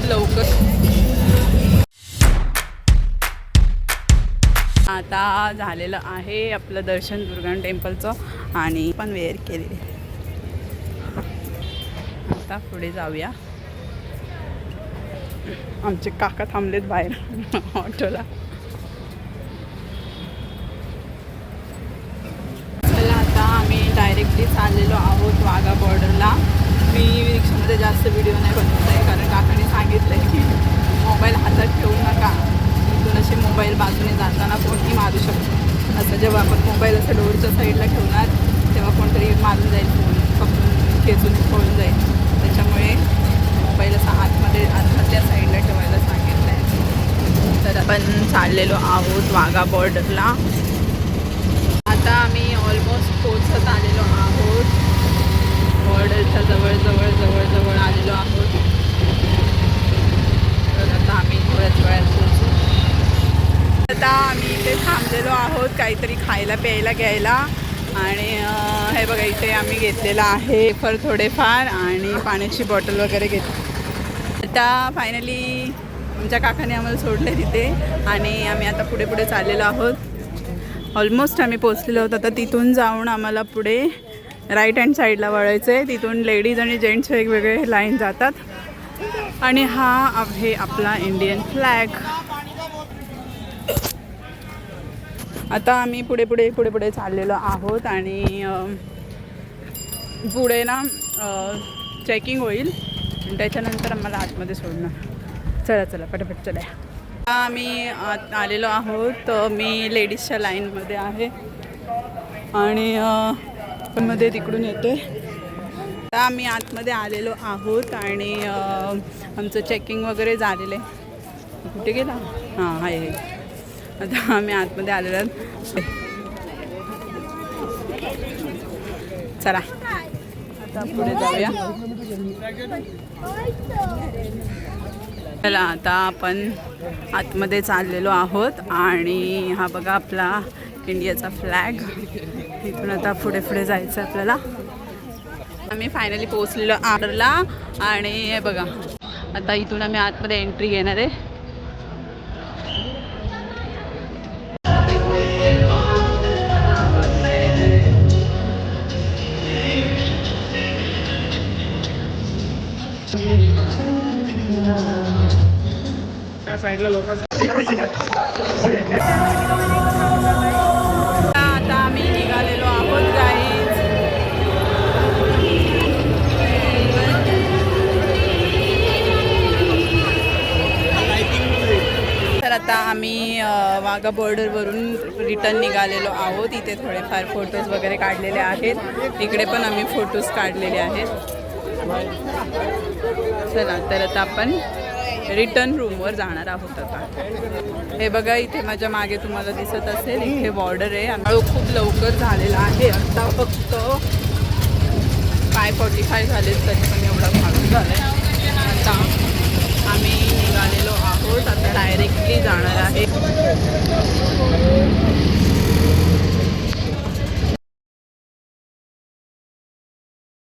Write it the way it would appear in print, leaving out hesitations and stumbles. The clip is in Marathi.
लवकर. आता झालेलं आहे आपलं दर्शन दुर्गा टेम्पलचं आणि पण वेअर केले. आता पुढे जाऊया. आमचे काका थांबलेत बाहेर ऑटोला. चला आता आम्ही डायरेक्टली चाललेलो आहोत वाघा बॉर्डरला. मी रिक्षामध्ये जास्त व्हिडिओ नाही बनवत आहे कारण काकाने सांगितलं आहे की मोबाईल हातात ठेवू नका. इथून असे मोबाईल बाजूने जाताना कोणीही मारू शकतो. असं जेव्हा आपण मोबाईल असं डोरच्या साईडला ठेवणार तेव्हा कोणतरी मारून जाईल, फोन पकडून खेचून पळून जाईल. त्याच्यामुळे मोबाईल असा आतमधल्या साईडला ठेवायला सांगितलं आहे. तर आपण चाललेलो आहोत वाघा बॉर्डरला. आता आम्ही ऑलमोस्ट पोचत आलेलो आहोत. बॉर्डरच्या जवळ आलेलो आहोत. तर आता आम्ही थोड्याच वेळात पोचू. आता आम्ही इथे थांबलेलो आहोत काहीतरी खायला प्यायला घ्यायला. आणि हे बघा इथे आम्ही घेतलेलं आहे फर थोडेफार आणि पाण्याची बॉटल वगैरे घेतली. आता फायनली आमच्या काकाने आम्हाला सोडले तिथे आणि आम्ही आता पुढे चाललेलो आहोत. ऑलमोस्ट आम्ही पोचलेलो आहोत. आता तिथून जाऊन आम्हाला पुढे राईट हँड साईडला वळायचं आहे. तिथून लेडीज आणि जेंट्स वेगवेगळे लाईन जातात. आणि हा आहे आपला इंडियन फ्लॅग. आता आम्ही पुढे चाललेलो आहोत आणि पुढे ना चेकिंग होईल आणि त्याच्यानंतर आम्हाला आतमध्ये सोडणार. चला पटापट चला. आम्ही आलेलो आहोत. मी लेडीजच्या लाईनमध्ये आहे आणि मध्ये तिकडून येते. आता आम्ही आतमध्ये आलेलो आहोत आणि आमचं चेकिंग वगैरे झालेलं आहे. कुठे गेला? हां आहे. आता आम्ही आतमध्ये आलेलो आहोत. चला आता पुढे जाऊया. चला आता आपण आतमध्ये चाललेलो आहोत आणि हा बघा आपला इंडियाचा फ्लॅग. इथून आता पुढे जायचं आपल्याला. आम्ही फायनली पोहोचलेलो ऑर्डरला आणि हे बघा आता इथून आम्ही आतमध्ये एंट्री घेणार आहे. आता आम्ही निघालेलो आहोत गाईज. तर आता आम्ही वाघा बॉर्डरवरून रिटर्न निघालेलो आहोत. इथे थोडेफार फोटोज वगैरे काढलेले आहेत. इकडे पण आम्ही फोटोज काढलेले आहेत. चला तर आता आपण रिटर्न रूमवर जाणार आहोत. आता हे बघा इथे माझ्या मागे तुम्हाला दिसत असेल इथे बॉर्डर आहे. आम्ही खूप लवकर झालेला आहे. आता फक्त 5:45 झाले तरी पण एवढा भाग झाला आहे.